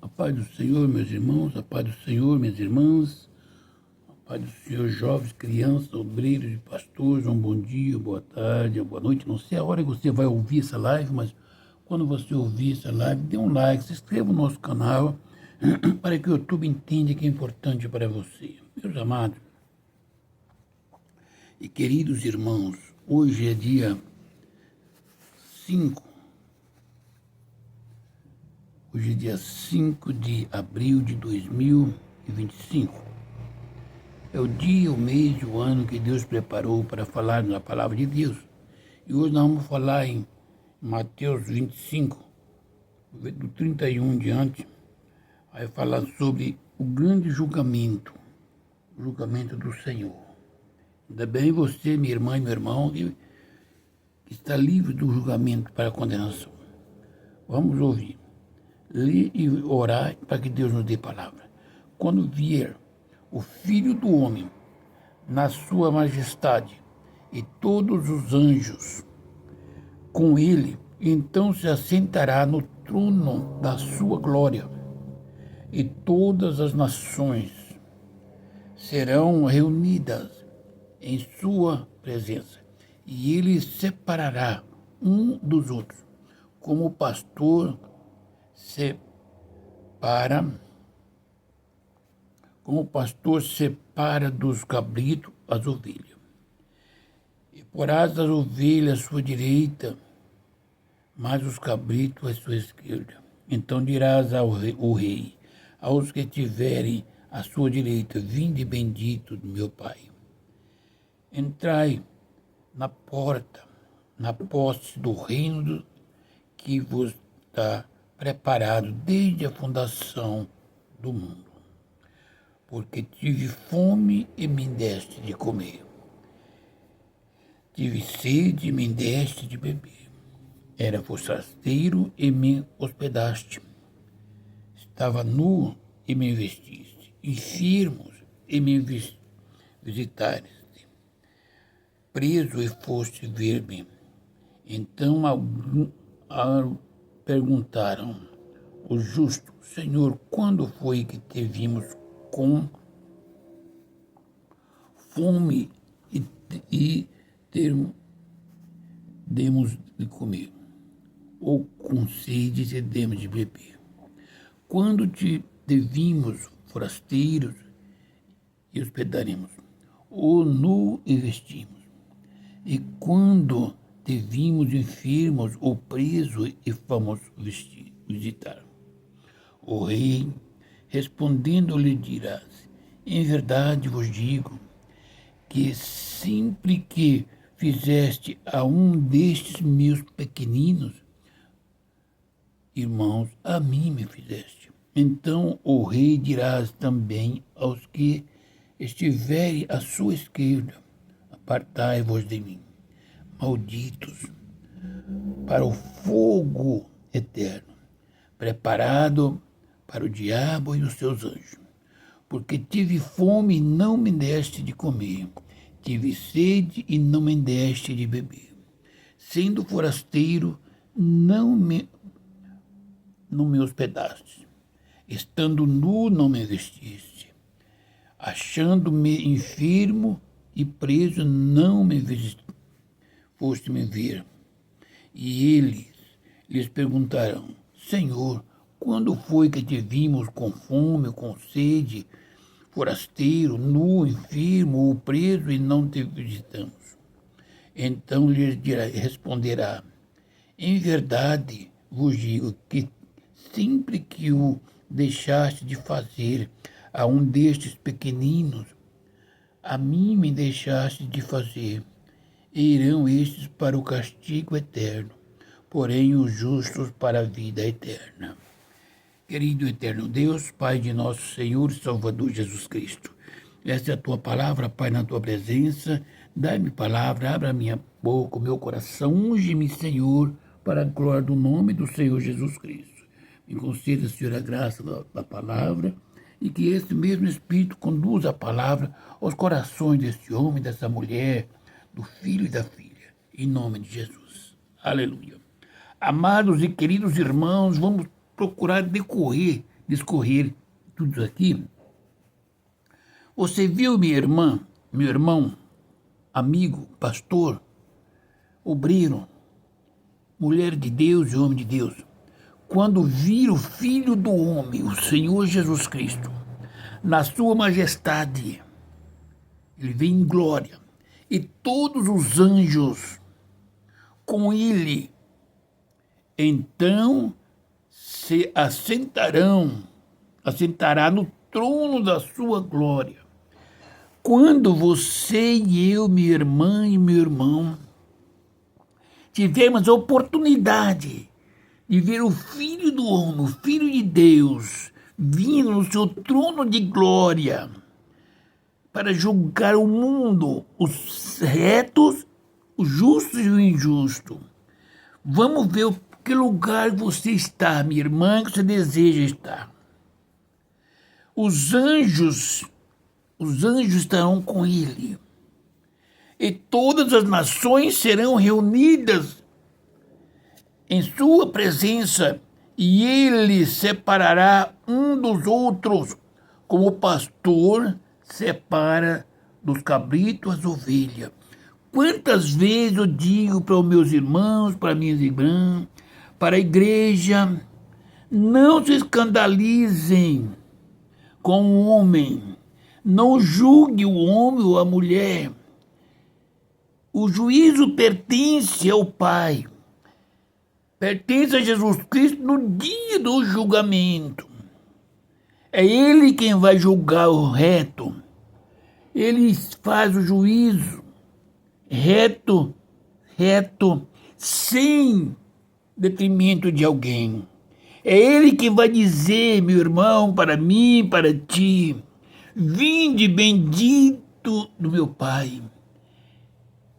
A paz do Senhor, meus irmãos, a paz do Senhor, minhas irmãs, a paz do Senhor, jovens, crianças, obreiros e pastores, um bom dia, boa tarde, boa noite. Não sei a hora que você vai ouvir essa live, mas quando você ouvir essa live, dê um like, se inscreva no nosso canal, para que o YouTube entenda que é importante para você. Meus amados e queridos irmãos, hoje é dia 5. Hoje é dia 5 de abril de 2025. É o dia, o mês e o ano que Deus preparou para falar na palavra de Deus. E hoje nós vamos falar em Mateus 25, do 31 em diante. Vai falar sobre o grande julgamento, o julgamento do Senhor. Ainda bem você, minha irmã e meu irmão, que está livre do julgamento para a condenação. Vamos ouvir. Ler e orar para que Deus nos dê palavra. Quando vier o Filho do Homem na sua majestade e todos os anjos com ele, então se assentará no trono da sua glória, e todas as nações serão reunidas em sua presença, e ele separará um dos outros, como o pastor separa dos cabritos as ovelhas. E porás as ovelhas à sua direita, mas os cabritos à sua esquerda. Então dirás o rei, aos que tiverem à sua direita, vinde bendito do meu Pai. Entrai na porta, na posse do reino que vos está preparado desde a fundação do mundo. Porque tive fome e me deste de comer. Tive sede e me deste de beber. Era forasteiro e me hospedaste. Estava nu e me vestiste. Enfermo e me visitaste. Preso e foste ver-me. Então perguntaram os justos: Senhor, quando foi que te vimos com fome e demos de comer, ou com sede e demos de beber? Quando te vimos forasteiros e hospedaremos, ou nu e vestimos? E quando te vimos enfermos ou presos e fomos visitar? O rei, respondendo, lhe dirás: em verdade vos digo, que sempre que fizeste a um destes meus pequeninos irmãos, a mim me fizeste. Então o rei dirás também aos que estiverem à sua esquerda: apartai-vos de mim, malditos, para o fogo eterno, preparado para o diabo e os seus anjos. Porque tive fome e não me deste de comer, tive sede e não me deste de beber. Sendo forasteiro, não me hospedaste. Estando nu, não me vestiste. Achando-me enfermo e preso, não me foste me ver. E eles lhes perguntarão: Senhor, quando foi que te vimos com fome, com sede, forasteiro, nu, enfermo ou preso e não te visitamos? Então lhes responderá: em verdade vos digo que sempre que o deixaste de fazer a um destes pequeninos, a mim me deixaste de fazer. E irão estes para o castigo eterno, porém os justos para a vida eterna. Querido eterno Deus, Pai de nosso Senhor e Salvador Jesus Cristo, esta é a tua palavra, Pai, na tua presença. Dai-me palavra, abra minha boca, o meu coração, unge-me, Senhor, para a glória do nome do Senhor Jesus Cristo. Me conceda, Senhor, a graça da palavra, e que esse mesmo Espírito conduza a palavra aos corações desse homem, dessa mulher, do filho e da filha, em nome de Jesus. Aleluia. Amados e queridos irmãos, vamos procurar decorrer discorrer tudo aqui. Você viu minha irmã, meu irmão, amigo, pastor, obreiro, mulher de Deus e homem de Deus, quando vir o Filho do Homem, o Senhor Jesus Cristo, na sua majestade, ele vem em glória, e todos os anjos com ele, então se assentará no trono da sua glória. Quando você e eu, minha irmã e meu irmão, tivemos a oportunidade de ver o Filho do Homem, o Filho de Deus, vindo no seu trono de glória para julgar o mundo, os retos, os justos e o injusto. Vamos ver que lugar você está, minha irmã, que você deseja estar. Os anjos estarão com ele. E todas as nações serão reunidas em sua presença, e ele separará um dos outros, como o pastor separa dos cabritos as ovelhas. Quantas vezes eu digo para os meus irmãos, para minhas irmãs, para a igreja, não se escandalizem com o homem, não julgue o homem ou a mulher. O juízo pertence ao Pai, pertence a Jesus Cristo no dia do julgamento. É Ele quem vai julgar o reto. Ele faz o juízo reto, sem detrimento de alguém. É Ele quem vai dizer, meu irmão, para mim, para ti, vinde bendito do meu Pai.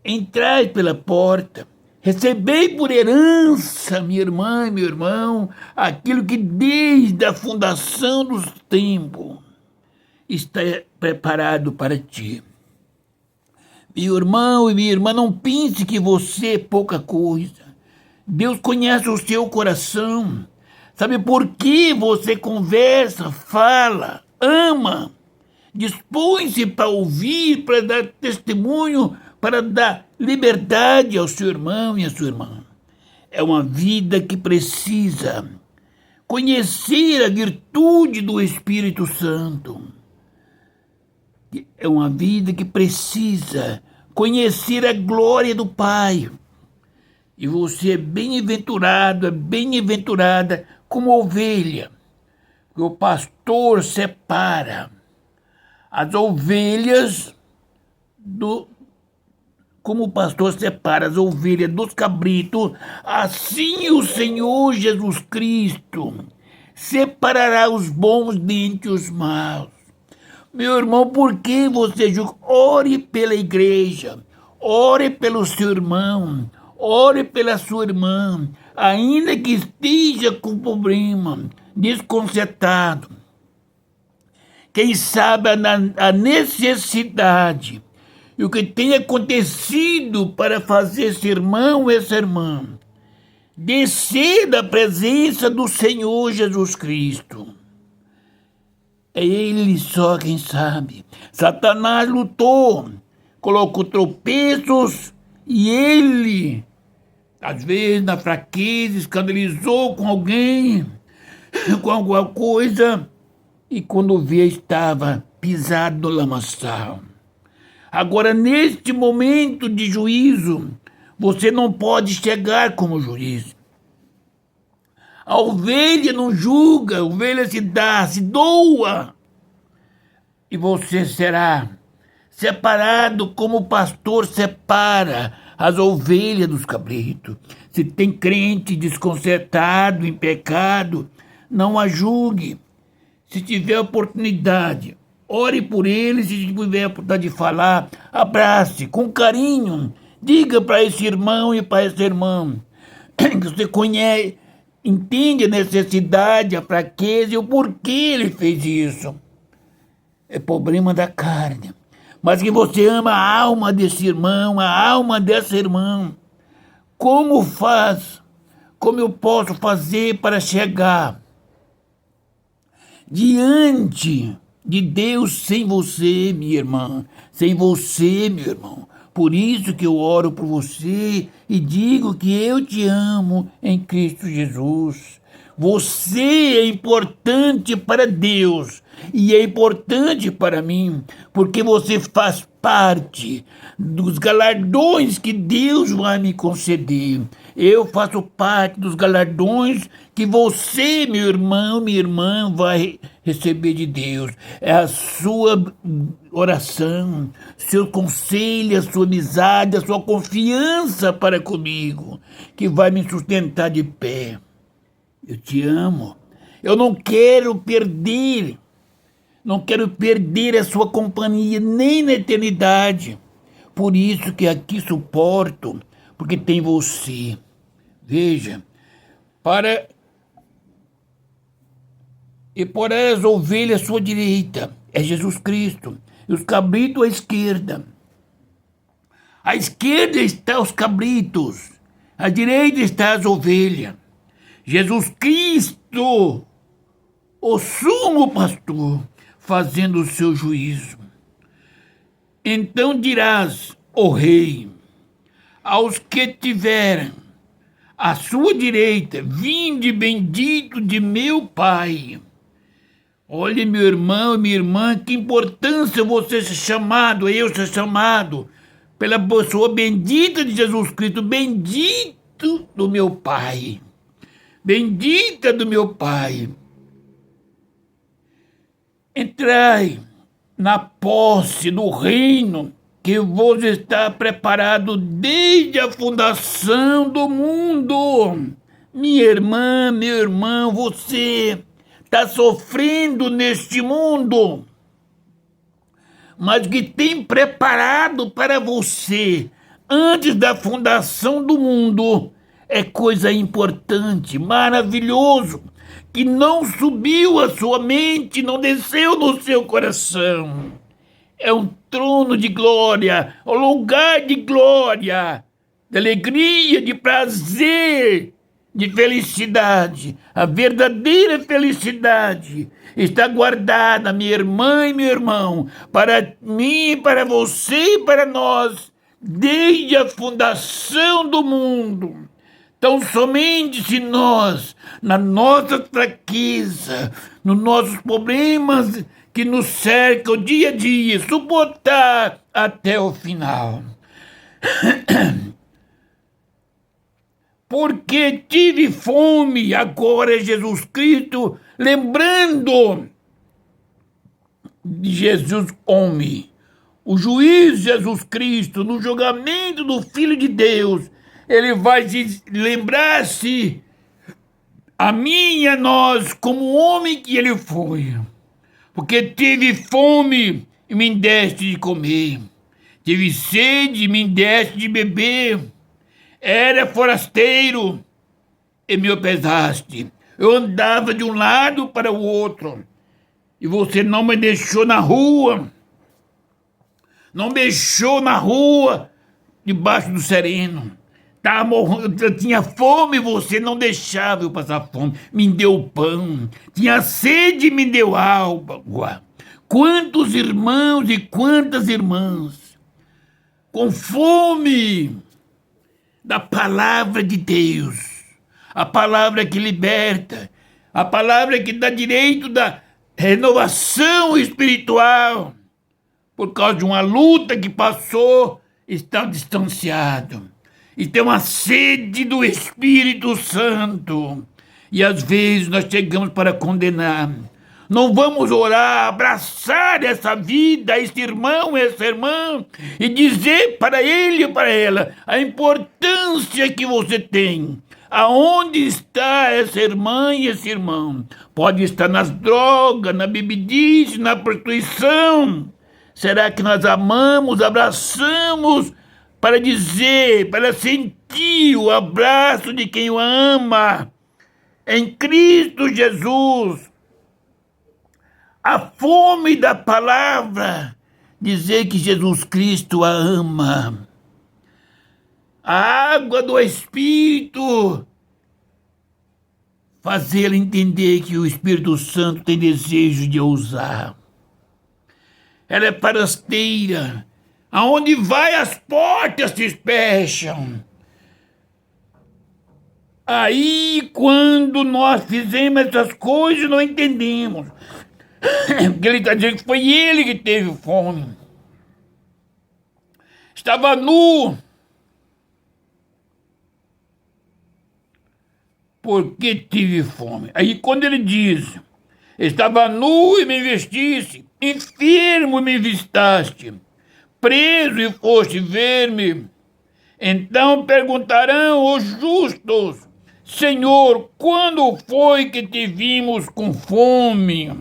Entrai pela porta, recebei por herança, minha irmã e meu irmão, aquilo que desde a fundação dos tempos está preparado para ti. Meu irmão e minha irmã, não pense que você é pouca coisa. Deus conhece o seu coração. Sabe por que você conversa, fala, ama, dispõe-se para ouvir, para dar testemunho, para dar liberdade ao seu irmão e à sua irmã. É uma vida que precisa conhecer a virtude do Espírito Santo. É uma vida que precisa conhecer a glória do Pai. E você é bem-aventurado, é bem-aventurada como ovelha, que o pastor separa as ovelhas como o pastor separa as ovelhas dos cabritos, assim o Senhor Jesus Cristo separará os bons dentre os maus. Meu irmão, por que você julga? Ore pela igreja, ore pelo seu irmão, ore pela sua irmã, ainda que esteja com problema, desconcertado. Quem sabe a necessidade e o que tem acontecido para fazer esse irmão e essa irmã descer da presença do Senhor Jesus Cristo. É Ele só quem sabe. Satanás lutou, colocou tropeços e ele, às vezes na fraqueza, escandalizou com alguém, com alguma coisa, e quando via estava pisado no lamaçal. Agora, neste momento de juízo, você não pode chegar como juiz. A ovelha não julga, a ovelha se dá, se doa. E você será separado como o pastor separa as ovelhas dos cabritos. Se tem crente desconcertado, em pecado, não a julgue. Se tiver oportunidade, ore por ele. Se tiver a oportunidade de falar, abrace com carinho. Diga para esse irmão e para essa irmã que você conhece, entende a necessidade, a fraqueza e o porquê ele fez isso. É problema da carne. Mas que você ama a alma desse irmão, a alma dessa irmã. Como faz? Como eu posso fazer para chegar diante de Deus sem você, minha irmã, sem você, meu irmão. Por isso que eu oro por você e digo que eu te amo em Cristo Jesus. Você é importante para Deus e é importante para mim, porque você faz parte dos galardões que Deus vai me conceder. Eu faço parte dos galardões que você, meu irmão, minha irmã, vai receber de Deus. É a sua oração, seu conselho, a sua amizade, a sua confiança para comigo, que vai me sustentar de pé. Eu te amo. Eu não quero perder a sua companhia nem na eternidade. Por isso que aqui suporto, porque tem você. Veja, e por as ovelhas à sua direita é Jesus Cristo, e os cabritos à esquerda. À esquerda estão os cabritos, à direita estão as ovelhas. Jesus Cristo, o sumo pastor, fazendo o seu juízo. Então dirás, ó rei, aos que tiverem à sua direita, vinde bendito de meu Pai. Olha, meu irmão e minha irmã, que importância você ser chamado, eu ser chamado, pela pessoa bendita de Jesus Cristo, bendito do meu Pai. Bendita do meu Pai. Entrai na posse do reino que vos está preparado desde a fundação do mundo. Minha irmã, meu irmão, você está sofrendo neste mundo, mas o que tem preparado para você antes da fundação do mundo é coisa importante, maravilhoso, que não subiu à sua mente, não desceu no seu coração. É um trono de glória, um lugar de glória, de alegria, de prazer, de felicidade. A verdadeira felicidade está guardada, minha irmã e meu irmão, para mim, para você e para nós, desde a fundação do mundo. Então, somente se nós, na nossa fraqueza, nos nossos problemas que nos cercam dia a dia, suportar até o final. Porque tive fome, agora Jesus Cristo, lembrando de Jesus homem, o juiz Jesus Cristo, no julgamento do Filho de Deus, ele vai lembrar-se a mim e a nós como homem que ele foi. Porque tive fome e me deste de comer, tive sede e me deste de beber, era forasteiro e me hospedaste, eu andava de um lado para o outro e você não me deixou na rua, debaixo do sereno. Eu tinha fome, você não deixava eu passar fome, me deu pão, tinha sede, me deu água. Quantos irmãos e quantas irmãs com fome da palavra de Deus, a palavra que liberta, a palavra que dá direito da renovação espiritual, por causa de uma luta que passou, está distanciado. E tem uma sede do Espírito Santo. E às vezes nós chegamos para condenar. Não vamos orar, abraçar essa vida, esse irmão, essa irmã, e dizer para ele e para ela a importância que você tem. Aonde está essa irmã e esse irmão? Pode estar nas drogas, na bebidice, na prostituição. Será que nós amamos, abraçamos, para dizer, para sentir o abraço de quem o ama, em Cristo Jesus, a fome da palavra, dizer que Jesus Cristo a ama, a água do Espírito fazê-la entender que o Espírito Santo tem desejo de ousar. Ela é forasteira. Aonde vai, as portas se fecham. Aí, quando nós fizemos essas coisas, não entendemos. Porque ele está dizendo que foi ele que teve fome. Estava nu. Porque tive fome. Aí, quando ele diz, estava nu e me vestiste, enfermo e me vistaste, preso e foste ver-me. Então perguntarão os justos, Senhor, quando foi que te vimos com fome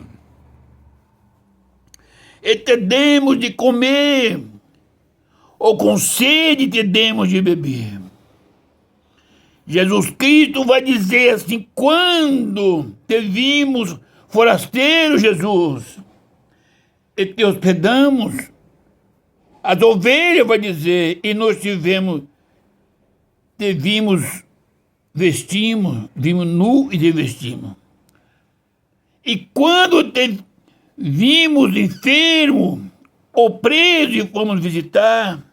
e te demos de comer, ou com sede te demos de beber? Jesus Cristo vai dizer assim, quando te vimos forasteiro, Jesus, e te hospedamos, as ovelhas vai dizer, e nós te vimos, vimos nu e te vestimos. E quando te vimos enfermo ou preso e fomos visitar,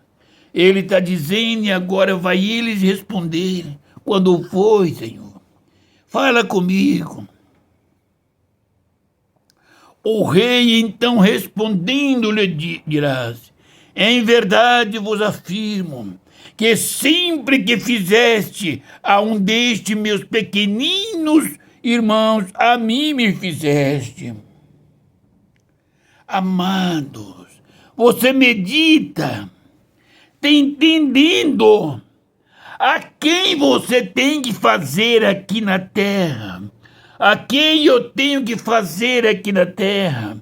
ele está dizendo, e agora vai eles responder, quando foi, Senhor? Fala comigo. O rei, então, respondendo-lhe, dirás, em verdade vos afirmo, que sempre que fizeste a um destes meus pequeninos irmãos, a mim me fizeste. Amados, você medita, está entendendo a quem você tem que fazer aqui na terra? A quem eu tenho que fazer aqui na terra?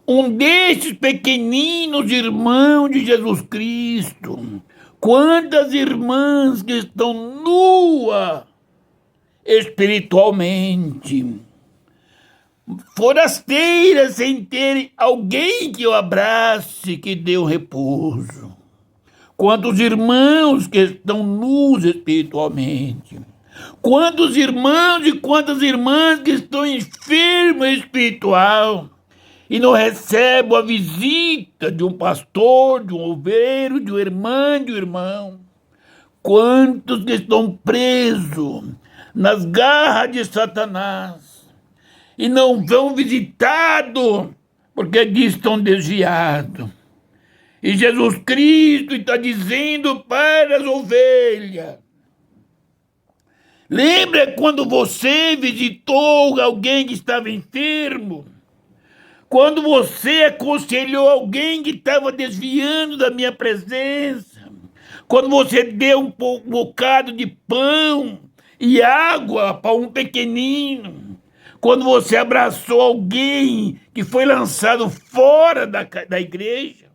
Um desses pequeninos irmãos de Jesus Cristo. Quantas irmãs que estão nuas espiritualmente, forasteiras sem ter alguém que o abrace, que dê um repouso. Quantos irmãos que estão nus espiritualmente. Quantos irmãos e quantas irmãs que estão enfermos espiritual e não recebem a visita de um pastor, de um obreiro, de uma irmã, de um irmão. Quantos que estão presos nas garras de Satanás e não vão visitados porque estão desviados. E Jesus Cristo está dizendo para as ovelhas, lembra quando você visitou alguém que estava enfermo? Quando você aconselhou alguém que estava desviando da minha presença? Quando você deu um bocado de pão e água para um pequenino? Quando você abraçou alguém que foi lançado fora da igreja?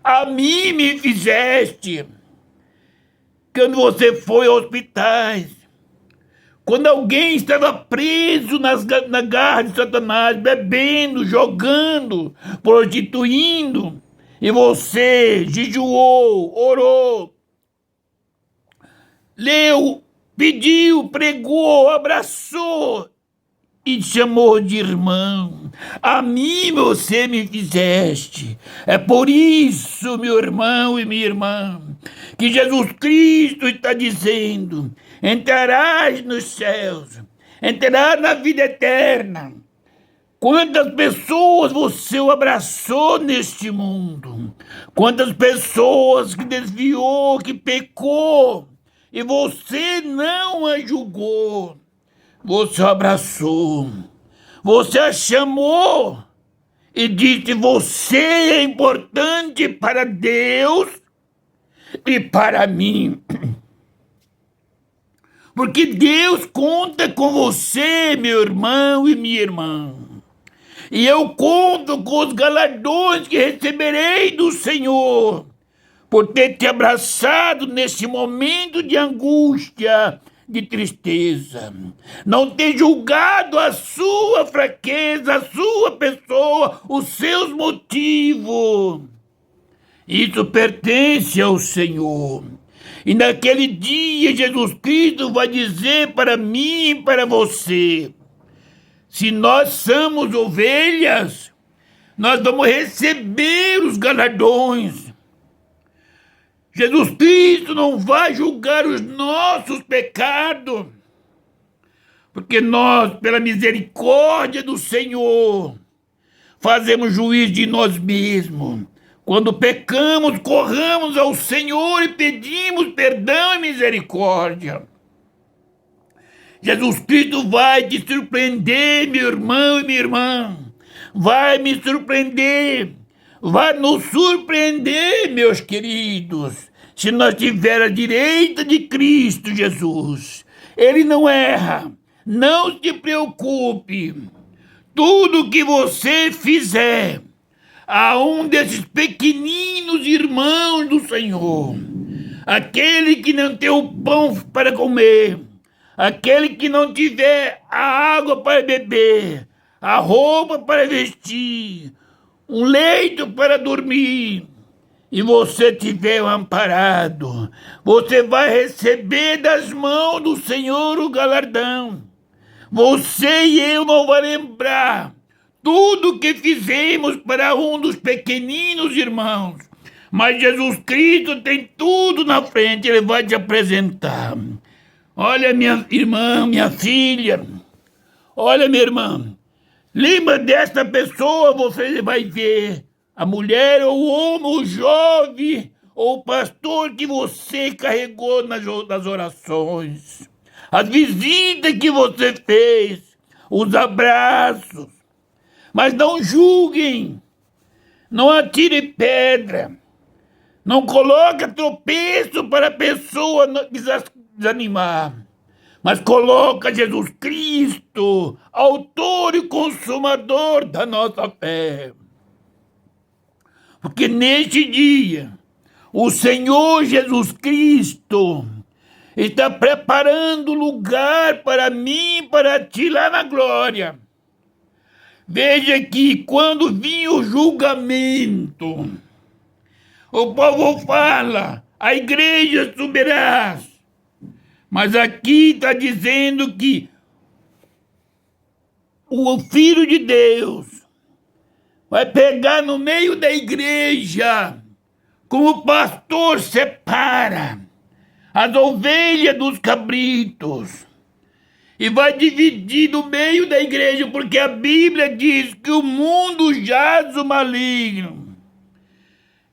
A mim me fizeste. Quando você foi aos hospitais, quando alguém estava preso na garra de Satanás, bebendo, jogando, prostituindo, e você jejuou, orou, leu, pediu, pregou, abraçou e chamou de irmão. A mim você me fizeste. É por isso, meu irmão e minha irmã, que Jesus Cristo está dizendo, entrarás nos céus, entrarás na vida eterna. Quantas pessoas você abraçou neste mundo? Quantas pessoas que desviou, que pecou, e você não a julgou. Você abraçou, você a chamou e disse, você é importante para Deus e para mim. Porque Deus conta com você, meu irmão e minha irmã. E eu conto com os galardões que receberei do Senhor, por ter te abraçado nesse momento de angústia, de tristeza. Não ter julgado a sua fraqueza, a sua pessoa, os seus motivos. Isso pertence ao Senhor. E naquele dia Jesus Cristo vai dizer para mim e para você, Se nós somos ovelhas, nós vamos receber os galardões. Jesus Cristo não vai julgar os nossos pecados, porque nós, pela misericórdia do Senhor, fazemos juízo de nós mesmos. Quando pecamos, corramos ao Senhor e pedimos perdão e misericórdia. Jesus Cristo vai te surpreender, meu irmão e minha irmã. Vai me surpreender. Vai nos surpreender, meus queridos, se nós estivermos à direita de Cristo Jesus. Ele não erra. Não se preocupe. Tudo que você fizer a um desses pequeninos irmãos do Senhor, aquele que não tem o pão para comer, aquele que não tiver a água para beber, a roupa para vestir, um leito para dormir, e você tiver amparado, você vai receber das mãos do Senhor o galardão. Você e eu não vamos lembrar tudo que fizemos para um dos pequeninos irmãos, mas Jesus Cristo tem tudo na frente, Ele vai te apresentar. Olha, minha irmã, minha filha, olha, minha irmã, lembra desta pessoa, você vai ver a mulher, ou o homem, o jovem, ou o pastor que você carregou nas orações, as visitas que você fez, os abraços. Mas não julguem, não atire pedra, não coloque tropeço para a pessoa desanimar, mas coloca Jesus Cristo, autor e consumador da nossa fé. Porque neste dia, o Senhor Jesus Cristo está preparando lugar para mim e para ti lá na glória. Veja que quando vinha o julgamento, o povo fala, a igreja subirá. Mas aqui está dizendo que o Filho de Deus vai pegar no meio da igreja, como o pastor separa as ovelhas dos cabritos, e vai dividir no meio da igreja, porque a Bíblia diz que o mundo jaz o maligno.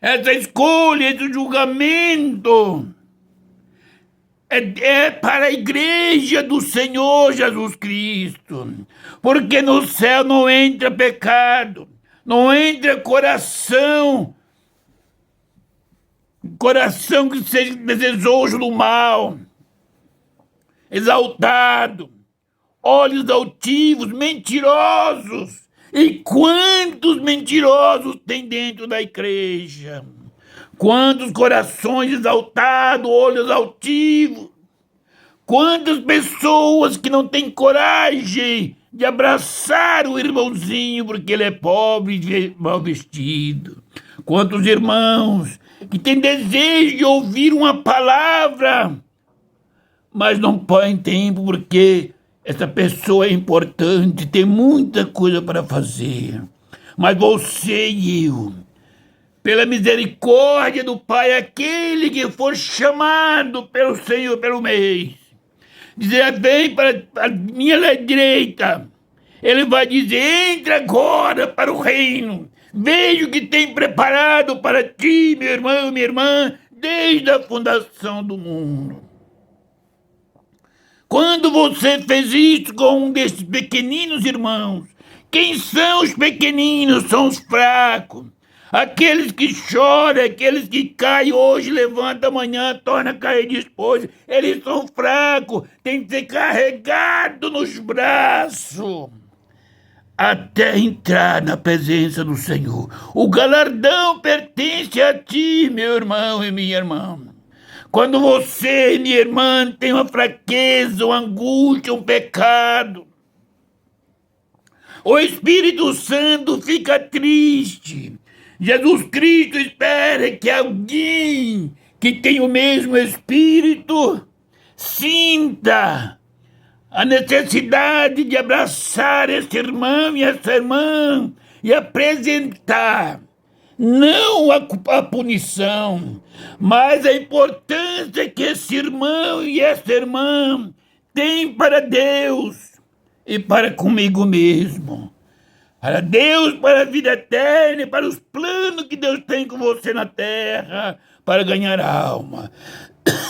Essa escolha, esse julgamento é para a igreja do Senhor Jesus Cristo, porque no céu não entra pecado, não entra coração que seja desejoso do mal, exaltado, olhos altivos, mentirosos. E quantos mentirosos tem dentro da igreja? Quantos corações exaltados, olhos altivos? Quantas pessoas que não têm coragem de abraçar o irmãozinho porque ele é pobre e mal vestido? Quantos irmãos que têm desejo de ouvir uma palavra, mas não põem tempo porque essa pessoa é importante, tem muita coisa para fazer. Mas você e eu, pela misericórdia do Pai, aquele que for chamado pelo Senhor pelo mês, dizer, vem para a minha direita, Ele vai dizer, entra agora para o reino, veja o que tem preparado para ti, meu irmão, minha irmã, desde a fundação do mundo. Quando você fez isso com um desses pequeninos irmãos, quem são os pequeninos? São os fracos. Aqueles que choram, aqueles que caem hoje, levanta amanhã, torna a cair depois. Eles são fracos, tem que ser carregado nos braços até entrar na presença do Senhor. O galardão pertence a ti, meu irmão e minha irmã. Quando você, minha irmã, tem uma fraqueza, uma angústia, um pecado, o Espírito Santo fica triste. Jesus Cristo espera que alguém que tem o mesmo Espírito sinta a necessidade de abraçar esse irmão e essa irmã e apresentar não a punição, mas a importância que esse irmão e essa irmã têm para Deus e para comigo mesmo. Para Deus, para a vida eterna e para os planos que Deus tem com você na terra, para ganhar alma.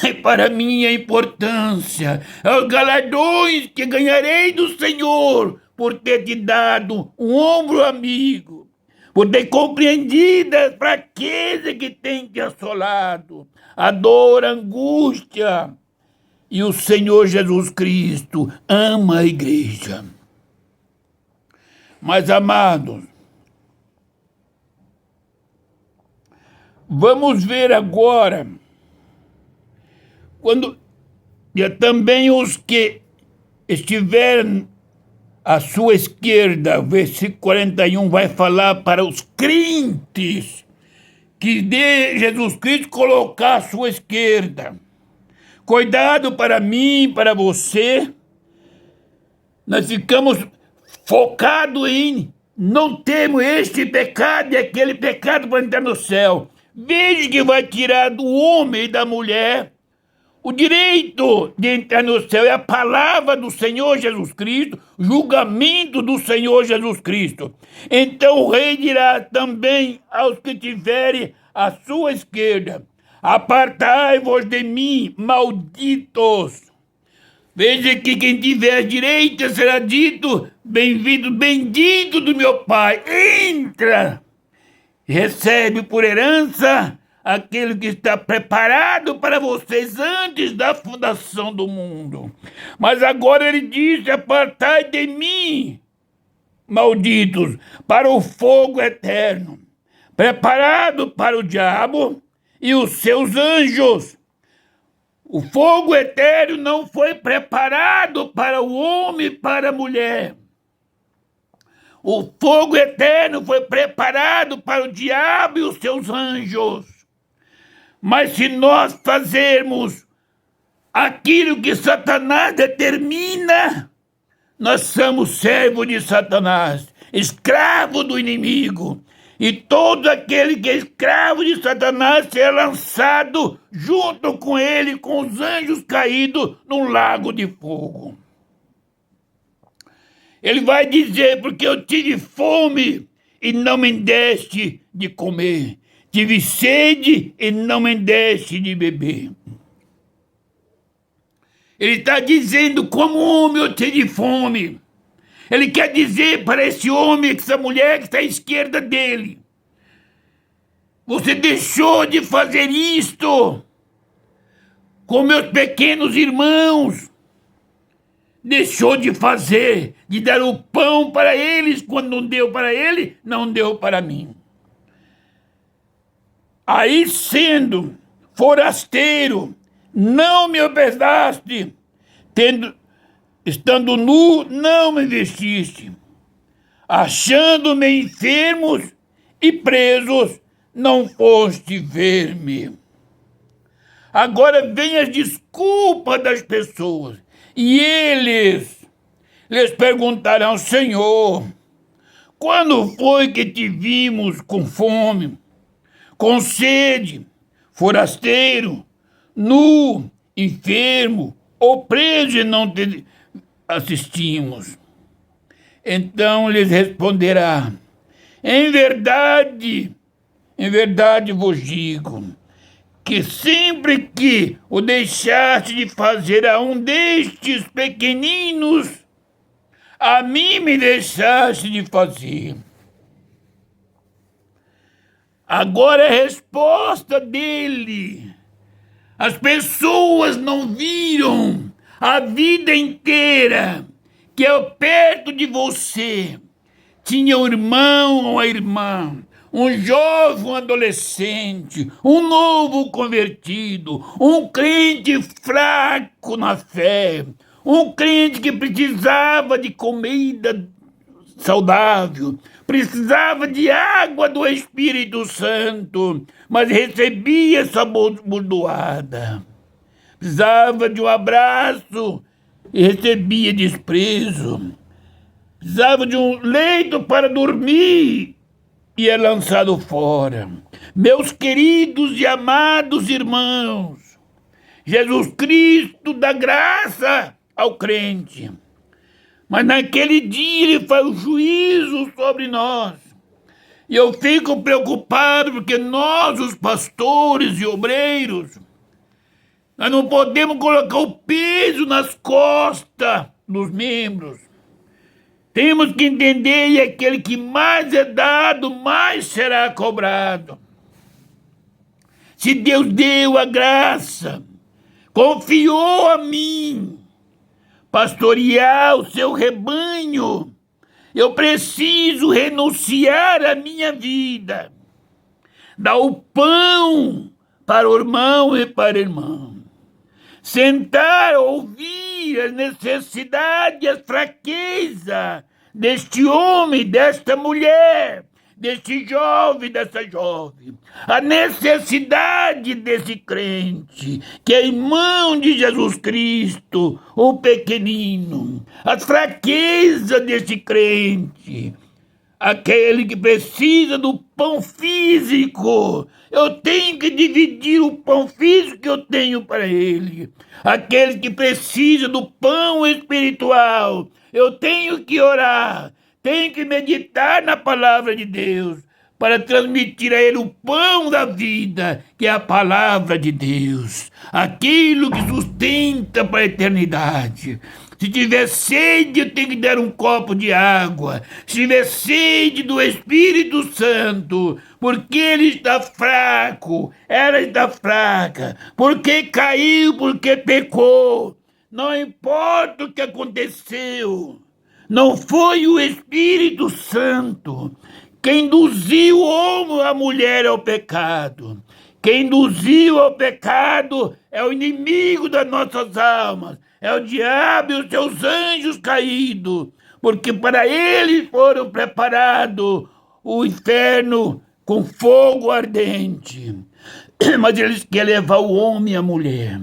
E para mim a importância, os galardões que ganharei do Senhor por ter te dado um ombro amigo, por ter compreendido a fraqueza que tem te assolado, a dor, a angústia. E o Senhor Jesus Cristo ama a igreja. Mas, amados, vamos ver agora, quando também os que estiverem à sua esquerda, o versículo 41 vai falar para os crentes que de Jesus Cristo colocar à sua esquerda. Cuidado para mim, para você, nós ficamos focados em não termos este pecado e aquele pecado para entrar no céu. Veja que vai tirar do homem e da mulher o direito de entrar no céu. É a palavra do Senhor Jesus Cristo, julgamento do Senhor Jesus Cristo. Então o rei dirá também aos que tiverem à sua esquerda: apartai-vos de mim, malditos. Veja que quem tiver à direita será dito: bem-vindo, bendito do meu Pai. Entra, recebe por herança aquele que está preparado para vocês antes da fundação do mundo. Mas agora ele diz: apartai de mim, malditos, para o fogo eterno, preparado para o diabo e os seus anjos. O fogo eterno não foi preparado para o homem e para a mulher. O fogo eterno foi preparado para o diabo e os seus anjos. Mas se nós fazermos aquilo que Satanás determina, nós somos servos de Satanás, escravo do inimigo. E todo aquele que é escravo de Satanás será lançado junto com ele, com os anjos caídos, num lago de fogo. Ele vai dizer: porque eu tive fome e não me deste de comer. Tive sede e não me deste de beber. Ele está dizendo: como homem eu tive fome. Ele quer dizer para esse homem, essa mulher que está à esquerda dele: você deixou de fazer isto com meus pequenos irmãos. Deixou de fazer, de dar o pão para eles. Quando não deu para ele, não deu para mim. Aí, sendo forasteiro, não me hospedaste, estando nu, não me vestiste, achando-me enfermos e presos, não foste ver-me. Agora vem as desculpas das pessoas, e eles lhes perguntarão: Senhor, quando foi que te vimos com fome, com sede, forasteiro, nu, enfermo ou preso e não te assistimos? Então lhes responderá: em verdade vos digo, que sempre que o deixaste de fazer a um destes pequeninos, a mim me deixaste de fazer. Agora é a resposta dele. As pessoas não viram a vida inteira que eu perto de você tinha um irmão ou uma irmã, um jovem, um adolescente, um novo convertido, um crente fraco na fé, um crente que precisava de comida saudável, precisava de água do Espírito Santo, mas recebia essa bordoada. Precisava de um abraço e recebia desprezo. Precisava de um leito para dormir e é lançado fora. Meus queridos e amados irmãos, Jesus Cristo dá graça ao crente, mas naquele dia ele faz o juízo sobre nós. E eu fico preocupado porque nós, os pastores e obreiros, nós não podemos colocar o peso nas costas dos membros. Temos que entender que aquele que mais é dado, mais será cobrado. Se Deus deu a graça, confiou a mim pastorear o seu rebanho, eu preciso renunciar à minha vida, dar o pão para o irmão e para a irmã, sentar, ouvir as necessidades e as fraquezas deste homem, desta mulher, deste jovem, dessa jovem, a necessidade desse crente, que é irmão de Jesus Cristo, o pequenino, as fraquezas desse crente, aquele que precisa do pão físico. Eu tenho que dividir o pão físico que eu tenho para ele. Aquele que precisa do pão espiritual, eu tenho que orar, tenho que meditar na palavra de Deus para transmitir a ele o pão da vida, que é a palavra de Deus, aquilo que sustenta para a eternidade. Se tiver sede, eu tenho que dar um copo de água. Se tiver sede do Espírito Santo, porque ele está fraco, ela está fraca, porque caiu, porque pecou. Não importa o que aconteceu, não foi o Espírito Santo quem induziu o homem, a mulher ao pecado. Quem induziu ao pecado é o inimigo das nossas almas, é o diabo e os seus anjos caídos, porque para eles foram preparados o inferno com fogo ardente. Mas eles querem levar o homem e a mulher.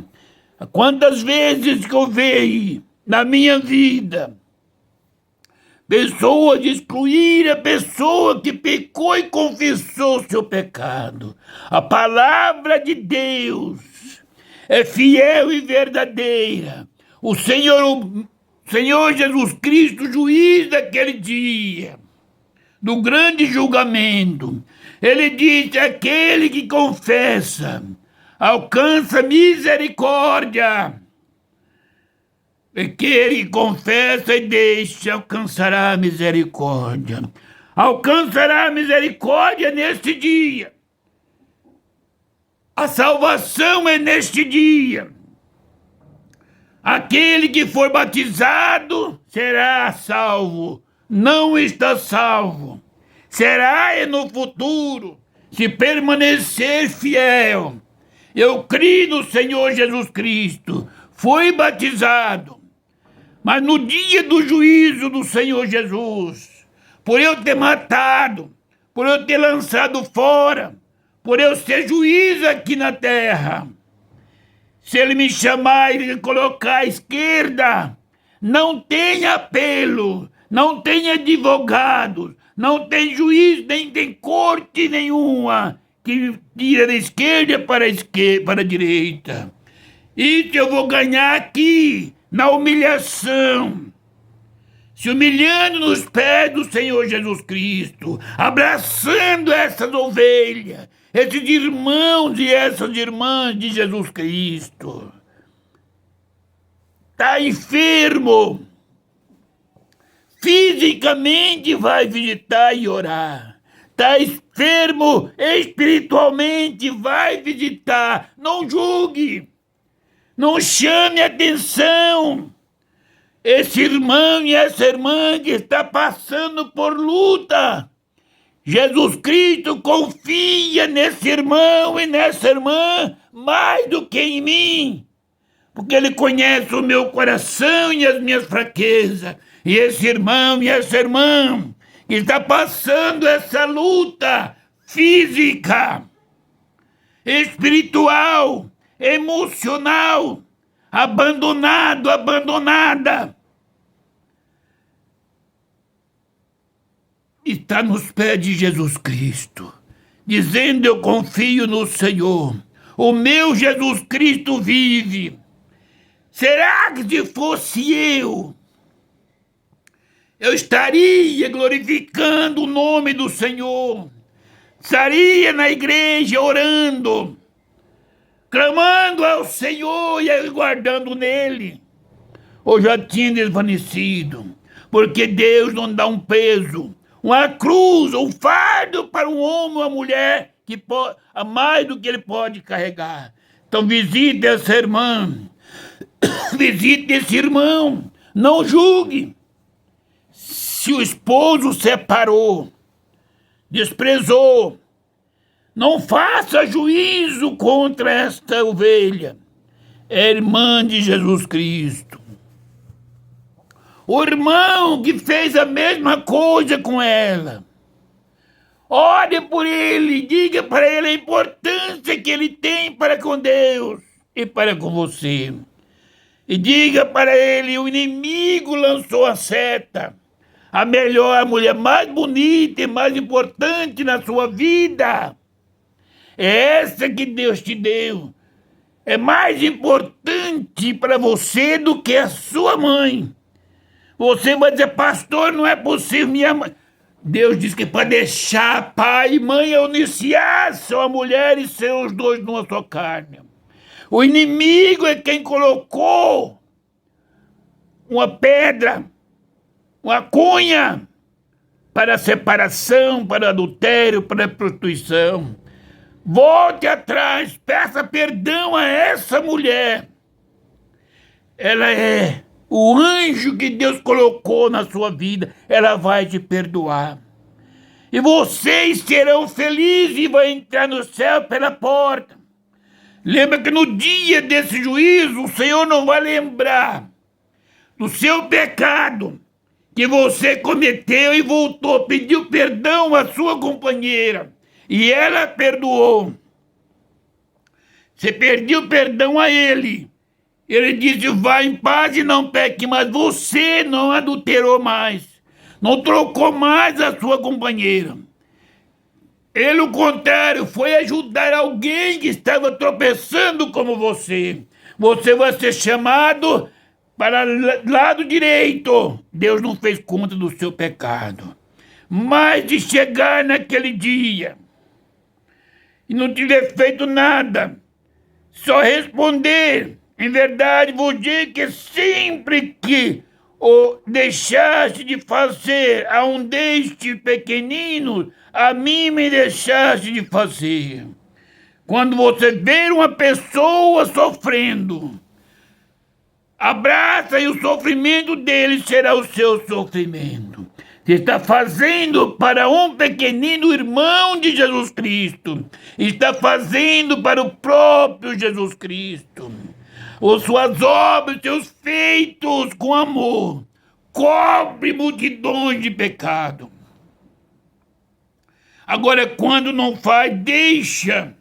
Quantas vezes que eu vejo na minha vida pessoas excluir a pessoa que pecou e confessou seu pecado. A palavra de Deus é fiel e verdadeira. O Senhor Jesus Cristo, juiz daquele dia, do grande julgamento, ele disse: aquele que confessa alcança misericórdia. Aquele que confessa e deixa alcançará a misericórdia. Alcançará a misericórdia neste dia. A salvação é neste dia. Aquele que for batizado será salvo. Não está salvo. Será no futuro, se permanecer fiel. Eu creio no Senhor Jesus Cristo. Fui batizado. Mas no dia do juízo do Senhor Jesus, por eu ter matado, por eu ter lançado fora, por eu ser juiz aqui na terra, se ele me chamar e me colocar à esquerda, não tem apelo, não tem advogados, não tem juiz, nem tem corte nenhuma que tira da esquerda para a direita. Isso eu vou ganhar aqui, na humilhação, se humilhando nos pés do Senhor Jesus Cristo, abraçando essas ovelhas, esses irmãos e essas irmãs de Jesus Cristo. Está enfermo, fisicamente vai visitar e orar. Está enfermo, espiritualmente vai visitar. Não julgue. Não chame atenção. Esse irmão e essa irmã que está passando por luta, Jesus Cristo confia nesse irmão e nessa irmã mais do que em mim, porque ele conhece o meu coração e as minhas fraquezas. E esse irmão e essa irmã que está passando essa luta física, espiritual, emocional, abandonado, abandonada, está nos pés de Jesus Cristo, dizendo: eu confio no Senhor, o meu Jesus Cristo vive. Será que se fosse eu estaria glorificando o nome do Senhor, estaria na igreja orando, clamando ao Senhor e aguardando nele, ou já tinha desvanecido? Porque Deus não dá um peso, uma cruz, um fardo para um homem ou uma mulher que pode, a mais do que ele pode carregar. Então visite essa irmã, visite esse irmão, não julgue. Se o esposo separou, desprezou, não faça juízo contra esta ovelha. É irmã de Jesus Cristo. O irmão que fez a mesma coisa com ela, ore por ele, diga para ele a importância que ele tem para com Deus e para com você. E diga para ele: o inimigo lançou a seta, a melhor, a mulher mais bonita e mais importante na sua vida. É essa que Deus te deu. É mais importante para você do que a sua mãe. Você vai dizer: pastor, não é possível, minha mãe. Deus diz que para deixar pai e mãe uniciar são a mulher e ser os dois numa só carne. O inimigo é quem colocou uma pedra, uma cunha para a separação, para o adultério, para a prostituição. Volte atrás, peça perdão a essa mulher. Ela é o anjo que Deus colocou na sua vida. Ela vai te perdoar. E vocês serão felizes e vão entrar no céu pela porta. Lembra que no dia desse juízo, o Senhor não vai lembrar do seu pecado que você cometeu e voltou, pediu perdão à sua companheira. E ela perdoou. Você pediu perdão a ele. Ele disse: vá em paz e não peque, mas você não adulterou mais. Não trocou mais a sua companheira. Ele, o contrário, foi ajudar alguém que estava tropeçando como você. Você vai ser chamado para o lado direito. Deus não fez conta do seu pecado. Mas de chegar naquele dia e não tiver feito nada, só responder: em verdade vos digo que sempre que o deixaste de fazer a um destes pequeninos, a mim me deixaste de fazer. Quando você ver uma pessoa sofrendo, abraça, e o sofrimento dele será o seu sofrimento. Você está fazendo para um pequenino irmão de Jesus Cristo. Está fazendo para o próprio Jesus Cristo. As suas obras, seus feitos com amor, cobre multidões de pecado. Agora, quando não faz, deixa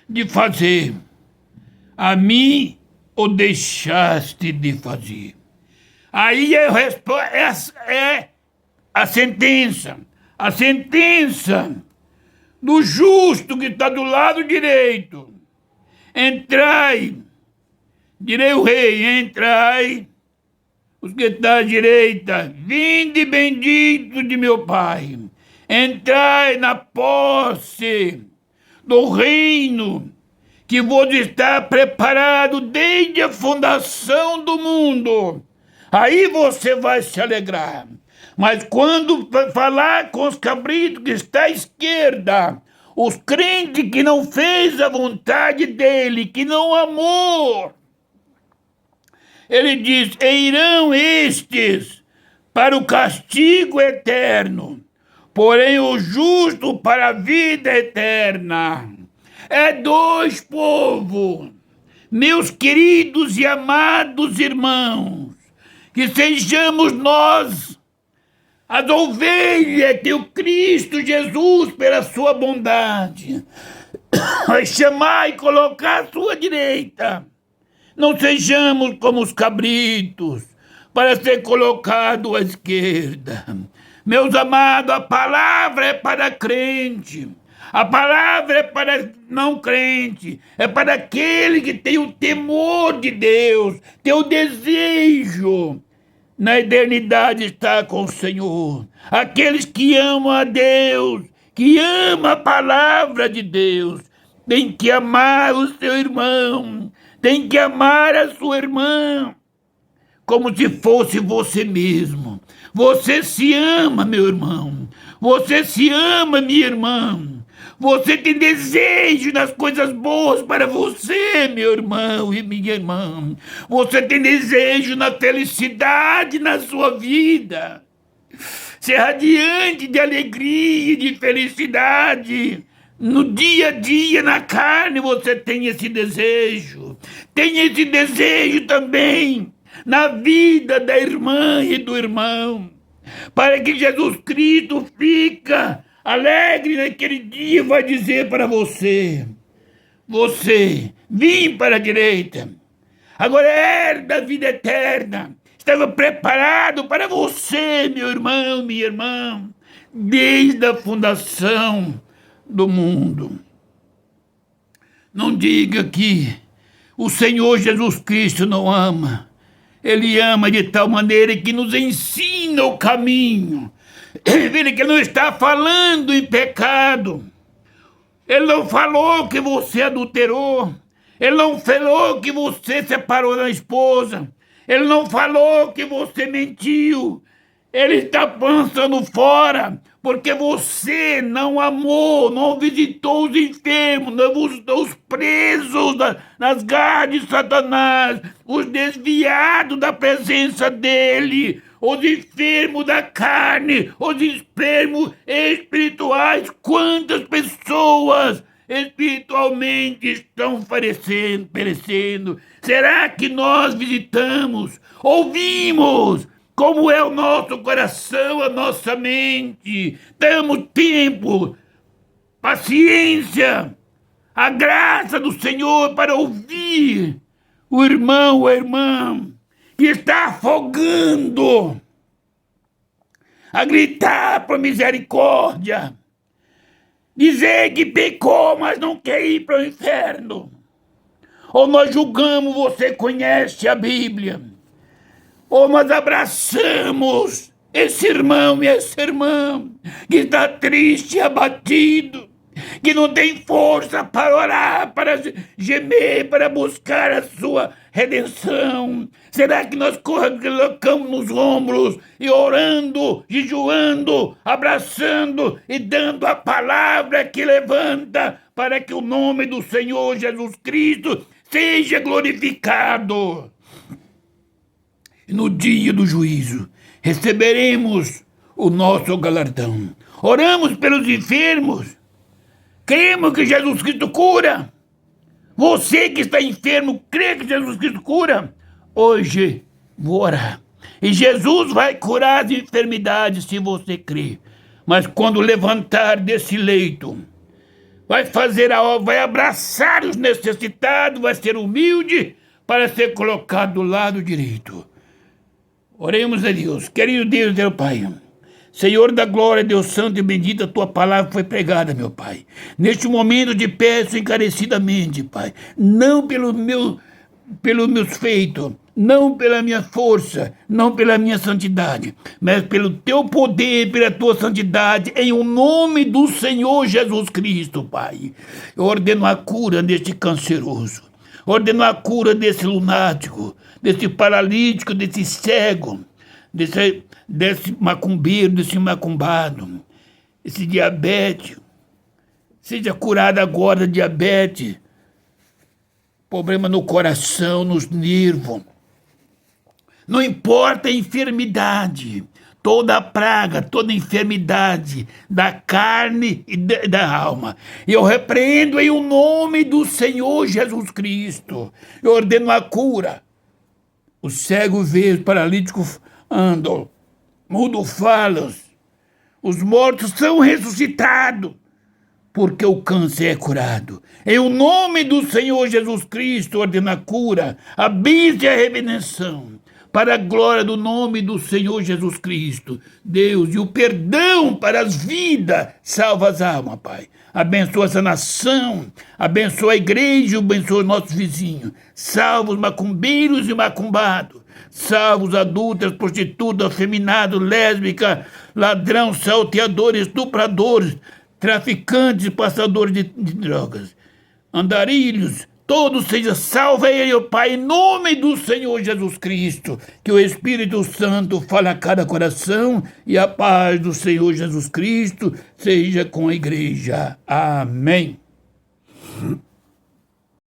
de fazer. A mim o deixaste de fazer. Aí é a sentença. A sentença do justo que está do lado direito. Entrai, direi o rei, entrai, os que estão à direita, vinde bendito de meu Pai. Entrai na posse do reino que vos está preparado desde a fundação do mundo. Aí você vai se alegrar. Mas quando falar com os cabritos que está à esquerda, os crentes que não fez a vontade dele, que não amou, ele diz: e irão estes para o castigo eterno, porém o justo para a vida eterna. É dois povos, meus queridos e amados irmãos, que sejamos nós as ovelhas que o Cristo Jesus, pela sua bondade, vai chamar e colocar à sua direita. Não sejamos como os cabritos, para ser colocado à esquerda. Meus amados, a palavra é para crente. A palavra é para não crente, é para aquele que tem o temor de Deus, tem o desejo na eternidade estar com o Senhor. Aqueles que amam a Deus, que amam a palavra de Deus, tem que amar o seu irmão, tem que amar a sua irmã, como se fosse você mesmo. Você se ama, meu irmão. Você se ama, minha irmã. Você tem desejo nas coisas boas para você, meu irmão e minha irmã. Você tem desejo na felicidade na sua vida. Ser radiante de alegria e de felicidade. No dia a dia, na carne, você tem esse desejo. Tem esse desejo também na vida da irmã e do irmão. Para que Jesus Cristo fica alegre naquele dia, vai dizer para você: você, vim para a direita, agora herda a vida eterna. Estava preparado para você, meu irmão, minha irmã, desde a fundação do mundo. Não diga que o Senhor Jesus Cristo não ama. Ele ama de tal maneira que nos ensina o caminho. Ele que não está falando em pecado. Ele não falou que você adulterou. Ele não falou que você separou da esposa. Ele não falou que você mentiu. Ele está lançando fora, porque você não amou, não visitou os enfermos, não visitou os presos nas garras de Satanás, os desviados da presença dele, os enfermos da carne, os enfermos espirituais. Quantas pessoas espiritualmente estão perecendo? Será que nós visitamos, ouvimos como é o nosso coração, a nossa mente? Damos tempo, paciência, a graça do Senhor para ouvir o irmão ou a irmã que está afogando, a gritar por misericórdia, dizer que pecou, mas não quer ir para o inferno. Ou nós julgamos, você conhece a Bíblia, ou nós abraçamos esse irmão e essa irmã que está triste, abatido, que não tem força para orar, para gemer, para buscar a sua redenção. Será que nós colocamos nos ombros e orando, jejuando, abraçando e dando a palavra que levanta para que o nome do Senhor Jesus Cristo seja glorificado? E no dia do juízo receberemos o nosso galardão. Oramos pelos enfermos. Cremos que Jesus Cristo cura. Você que está enfermo, crê que Jesus Cristo cura? Hoje vou orar. E Jesus vai curar as enfermidades se você crer. Mas quando levantar desse leito, vai fazer a obra, vai abraçar os necessitados, vai ser humilde para ser colocado do lado direito. Oremos a Deus. Querido Deus, meu Pai, Senhor da glória, Deus santo e bendito, a tua palavra foi pregada, meu Pai. Neste momento te peço encarecidamente, Pai, não pelos meus feitos, não pela minha força, não pela minha santidade, mas pelo teu poder, pela tua santidade, em o nome do Senhor Jesus Cristo, Pai. Eu ordeno a cura deste canceroso, ordeno a cura desse lunático, desse paralítico, desse cego, desse macumbeiro, desse macumbado, esse diabético. Seja curado agora da diabetes, problema no coração, nos nervos. Não importa a enfermidade, toda praga, toda enfermidade da carne e da alma. Eu repreendo em o nome do Senhor Jesus Cristo. Eu ordeno a cura. O cego vê, os paralíticos andam, mudo falam, os mortos são ressuscitados, porque o câncer é curado. Em o nome do Senhor Jesus Cristo ordena a cura, a bênção e a redenção, para a glória do nome do Senhor Jesus Cristo. Deus, e o perdão para as vidas, salva as almas, Pai. Abençoa essa nação, abençoa a igreja, abençoa os nossos vizinhos. Salva os macumbeiros e macumbados. Salva os adultos, prostitutas, afeminados, lésbicas, ladrão, salteadores, estupradores, traficantes, passadores de drogas, andarilhos, todos sejam salvos ele, ó Pai, em nome do Senhor Jesus Cristo. Que o Espírito Santo fale a cada coração e a paz do Senhor Jesus Cristo seja com a igreja. Amém.